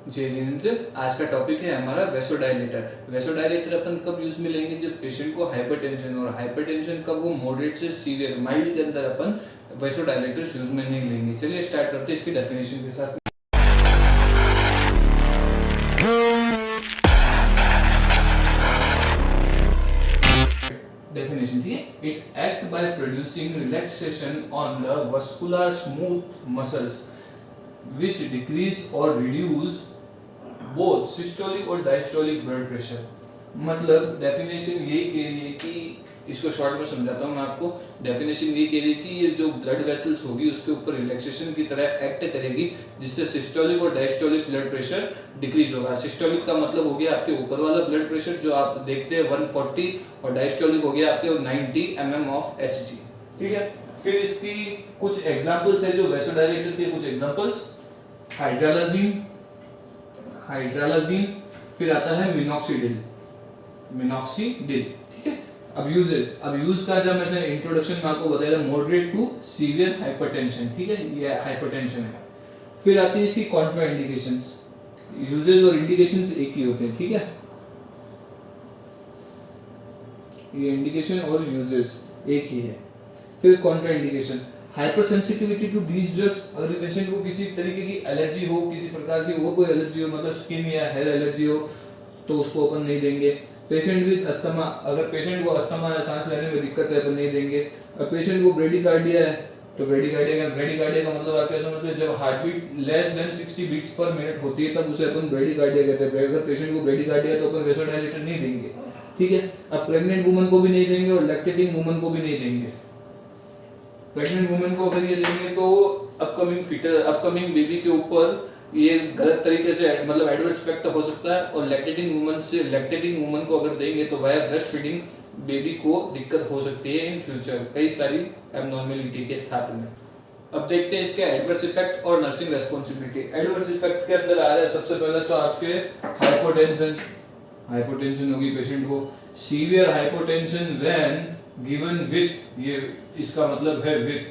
जय जिनेंद्र। आज का टॉपिक है हमारा वेसोडाइलेटर। वेसोडाइलेटर अपन कब यूज में लेंगे? जब पेशेंट को हाइपरटेंशन, और हाइपरटेंशन कब हो? मॉडरेट से सीवियर, माइल्ड के अंदर अपन वेसोडाइलेटर यूज में नहीं लेंगे। चलिए स्टार्ट करते हैं इसकी डेफिनेशन के साथ। Definition, ठीक है? It act by producing relaxation on the vascular smooth muscles which decrease or reduce both systolic और diastolic blood pressure। मतलब डेफिनेशन यही कह रही है कि, इसको शॉर्ट में समझाता हूँ मैं आपको। डेफिनेशन यही कह रही है कि ये जो ब्लड वेसल्स होगी उसके ऊपर रिलैक्सेशन की तरह एक्ट करेगी, जिससे सिस्टोलिक और डायस्टोलिक ब्लड प्रेशर डिक्रीज होगा। सिस्टोलिक का मतलब हो गया आपके ऊपर वाला ब्लड प्रेशर जो आप देखते हैं 140, और डायस्टोलिक हो गया आपके 90 mm ऑफ Hg। ठीक है, फिर इसकी कुछ एग्जांपल्स है जो वेसोडाइलेटर के कुछ एग्जांपल्स, हाइड्रालाजीन, फिर आता है मिनॉक्सिडिल। ठीक है, अब यूज का जब मैंने इंट्रोडक्शन में आपको बताया, मॉडरेट टू सीवियर हाइपरटेंशन। ठीक है, ये हाइपरटेंशन है। फिर आती है इसकी कॉन्ट्राइंडिकेशंस। यूजेस और इंडिकेशंस एक ही होते हैं। ठीक है, ये इंडिकेशन और यूजेस एक ही है। फिर contraindication, hyper sensitivity to these drugs. अगर पेशेंट को किसी तरीके की एलर्जी हो, किसी प्रकार की और कोई एलर्जी हो, मतलब स्किन या हेयर एलर्जी हो, तो उसको अपन नहीं देंगे। पेशेंट विद अस्थमा, अगर पेशेंट को अस्थमा या सांस लेने में दिक्कत है अपन नहीं देंगे। अब पेशेंट को ब्रेडिकार्डिया है तो ब्रेडिकार्डिया का मतलब आप क्या समझते हैं? जब heart beat less than 60 beats per minute होती है तब उसे अपन ब्रेडिकार्डिया कहते हैं। अगर पेशेंट को ब्रेडिकार्डिया है तो अपन वेसोडाइलेटर नहीं देंगे। ठीक है, अब प्रेग्नेंट वुमन को भी नहीं देंगे और लैक्टेटिंग वुमन को भी नहीं देंगे। प्रेग्नेंट वुमन को अगर ये देंगे तो अपकमिंग बेबी के ऊपर ये गलत तरीके से मतलब एडवर्स इफेक्ट हो सकता है। और लैक्टेटिंग वुमन को अगर देंगे तो वाया ब्रेस्ट फीडिंग बेबी को दिक्कत हो सकती है इन फ्यूचर, कई सारी एबनॉर्मेलिटी के साथ में। अब देखते हैं इसके एडवर्स इफेक्ट और नर्सिंग रेस्पॉन्सिबिलिटी। एडवर्स इफेक्ट के अंदर आ रहा है सबसे पहले तो आपके हाइपोटेंशन होगी पेशेंट को। Severe hypotension when given with, ये इसका मतलब है विथ,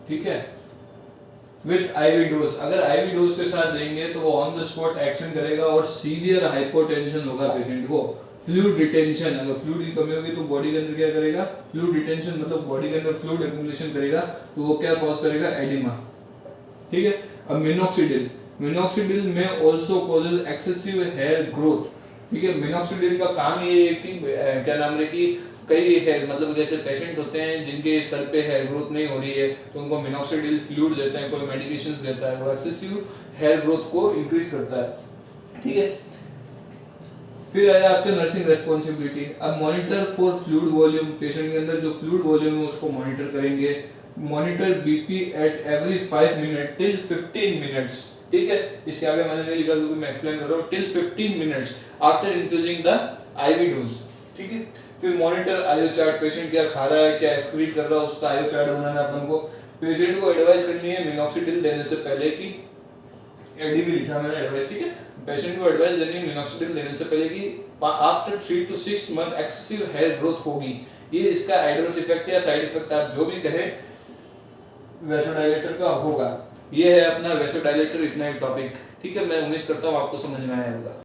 ठीक है, विथ आईवी डोज। अगर आईवी डोज के साथ देंगे तो वो ऑन द स्पॉट एक्शन करेगा और सीवियर हाइपोटेंशन होगा पेशेंट को। फ्लूइड रिटेंशन, अगर फ्लूइड की कमी होगी तो बॉडी के अंदर क्या करेगा? फ्लूइड रिटेंशन मतलब बॉडी के अंदर फ्लूइड एक्युमुलेशन करेगा, तो वो क्या कॉज करेगा? एडिमा। ठीक है, अब मिनॉक्सिडिल में also causes excessive hair growth. ठीक है, मिनॉक्सिडिल का काम ये है कि क्या नाम है कि कई हेयर मतलब जैसे पेशेंट होते हैं जिनके सर पे हेयर ग्रोथ नहीं हो रही है तो उनको मिनॉक्सिडिल फ्लूइड देते हैं, कोई मेडिकेशंस देता है, वो एक्सेसिव हेयर ग्रोथ को इंक्रीज करता है। ठीक है, फिर आया आपके नर्सिंग रेस्पॉन्सिबिलिटी। अब monitor for fluid volume, patient के अंदर जो फ्लूइड वॉल्यूम है उसको मॉनिटर करेंगे। Monitor BP at every 5 minute till 15 minutes. ठीक है, इसके आगे मैंने नहीं लिखा क्योंकि मैं एक्सप्लेन कर रहा हूँ। Till 15 minutes after infusing the IV dose. ठीक है, फिर मॉनिटर आयो चार्ट, पेशेंट क्या खा रहा है, क्या एक्सक्रीट कर रहा है, उसका आयो चार्ट बनाना है अपन को। पेशेंट को एडवाइस करनी है मिनॉक्सिडिल देने से पहले की, एडी भी लिखा मैंने एडवाइस। ठीक है, पेशेंट को एडवाइस देनी है मिनॉक्सिडिल देने से पहले कि after 3 to 6 month excessive hair growth होगी। ये इसका एडवर्स इफेक्ट या साइड इफेक्ट आप जो भी कहें वेसोडाइलेटर का होगा। ये है अपना वेसोडाइलेटर, इतना ही टॉपिक। ठीक है, मैं उम्मीद करता हूँ आपको समझ में आया होगा।